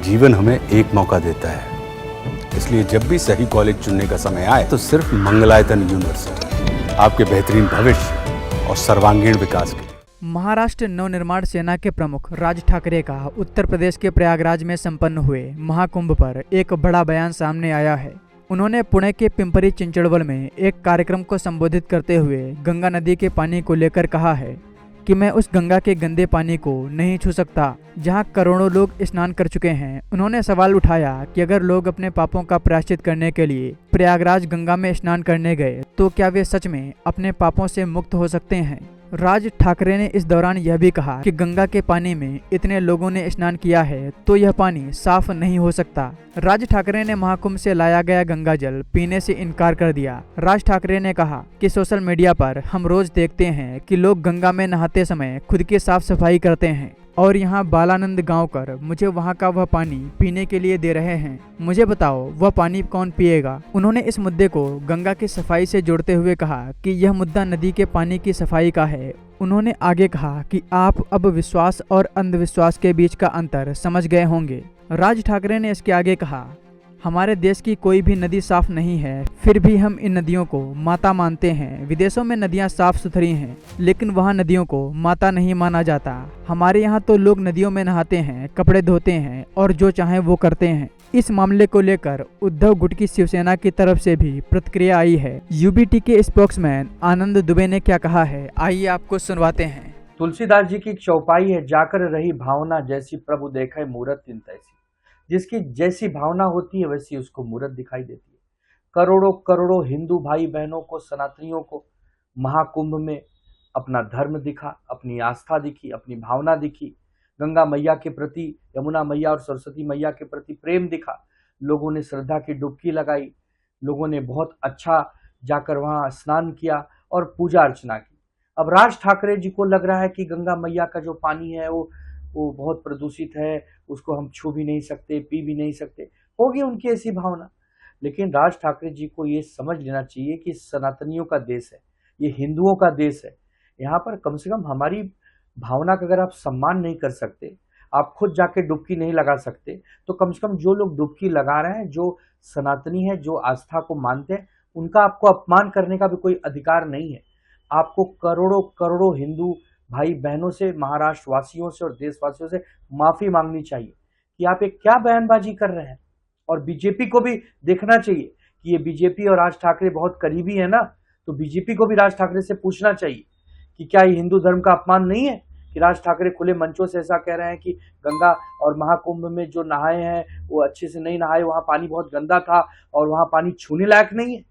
जीवन हमें एक मौका देता है, इसलिए जब भी सही कॉलेज चुनने का समय आए तो सिर्फ मंगलायतन यूनिवर्सिटी आपके बेहतरीन भविष्य और सर्वांगीण विकास के लिए। महाराष्ट्र नवनिर्माण सेना के प्रमुख राज ठाकरे का उत्तर प्रदेश के प्रयागराज में संपन्न हुए महाकुंभ पर एक बड़ा बयान सामने आया है। उन्होंने पुणे के पिंपरी चिंचड़वल में एक कार्यक्रम को संबोधित करते हुए गंगा नदी के पानी को लेकर कहा है कि मैं उस गंगा के गंदे पानी को नहीं छू सकता जहां करोड़ों लोग स्नान कर चुके हैं। उन्होंने सवाल उठाया कि अगर लोग अपने पापों का प्रायश्चित करने के लिए प्रयागराज गंगा में स्नान करने गए तो क्या वे सच में अपने पापों से मुक्त हो सकते हैं। राज ठाकरे ने इस दौरान यह भी कहा कि गंगा के पानी में इतने लोगों ने स्नान किया है तो यह पानी साफ नहीं हो सकता। राज ठाकरे ने महाकुंभ से लाया गया गंगा जल पीने से इनकार कर दिया। राज ठाकरे ने कहा कि सोशल मीडिया पर हम रोज देखते हैं कि लोग गंगा में नहाते समय खुद की साफ सफाई करते हैं और यहाँ बालानंद गांव कर मुझे वहाँ का वह पानी पीने के लिए दे रहे हैं। मुझे बताओ वह पानी कौन पिएगा। उन्होंने इस मुद्दे को गंगा की सफाई से जोड़ते हुए कहा कि यह मुद्दा नदी के पानी की सफाई का है। उन्होंने आगे कहा कि आप अब विश्वास और अंधविश्वास के बीच का अंतर समझ गए होंगे। राज ठाकरे ने इसके आगे कहा, हमारे देश की कोई भी नदी साफ नहीं है, फिर भी हम इन नदियों को माता मानते हैं। विदेशों में नदियां साफ सुथरी हैं, लेकिन वहां नदियों को माता नहीं माना जाता। हमारे यहाँ तो लोग नदियों में नहाते हैं, कपड़े धोते हैं और जो चाहें वो करते हैं। इस मामले को लेकर उद्धव गुट की शिवसेना की तरफ से भी प्रतिक्रिया आई है। यूबीटी के स्पोक्समैन आनंद दुबे ने क्या कहा है, आइए आपको सुनवाते हैं। तुलसीदास जी की एक चौपाई है, जाकर रही भावना जैसी प्रभु देखे मूरत तिन तैसी। जिसकी जैसी भावना होती है वैसी उसको मूरत दिखाई देती है। करोड़ों करोड़ों हिंदू भाई बहनों को, सनातनियों को महाकुंभ में अपना धर्म दिखा, अपनी आस्था दिखी, अपनी भावना दिखी। गंगा मैया के प्रति, यमुना मैया और सरस्वती मैया के प्रति प्रेम दिखा। लोगों ने श्रद्धा की डुबकी लगाई, लोगों ने बहुत अच्छा जाकर वहाँ स्नान किया और पूजा अर्चना की। अब राज ठाकरे जी को लग रहा है कि गंगा मैया का जो पानी है वो बहुत प्रदूषित है, उसको हम छू भी नहीं सकते, पी भी नहीं सकते। होगी उनकी ऐसी भावना, लेकिन राज ठाकरे जी को ये समझ लेना चाहिए कि सनातनियों का देश है, ये हिंदुओं का देश है। यहाँ पर कम से कम हमारी भावना का अगर आप सम्मान नहीं कर सकते, आप खुद जाके डुबकी नहीं लगा सकते, तो कम से कम जो लोग डुबकी लगा रहे हैं, जो सनातनी है, जो आस्था को मानते हैं, उनका आपको अपमान करने का भी कोई अधिकार नहीं है। आपको करोड़ों करोड़ों हिंदू भाई बहनों से, महाराष्ट्र वासियों से और देशवासियों से माफी मांगनी चाहिए कि आप एक क्या बयानबाजी कर रहे हैं। और बीजेपी को भी देखना चाहिए कि ये बीजेपी और राज ठाकरे बहुत करीबी है ना, तो बीजेपी को भी राज ठाकरे से पूछना चाहिए कि क्या ये हिंदू धर्म का अपमान नहीं है कि राज ठाकरे खुले मंचों से ऐसा कह रहे हैं कि गंगा और महाकुंभ में जो नहाए हैं वो अच्छे से नहीं नहाए, वहां पानी बहुत गंदा था और वहां पानी छूने लायक नहीं है।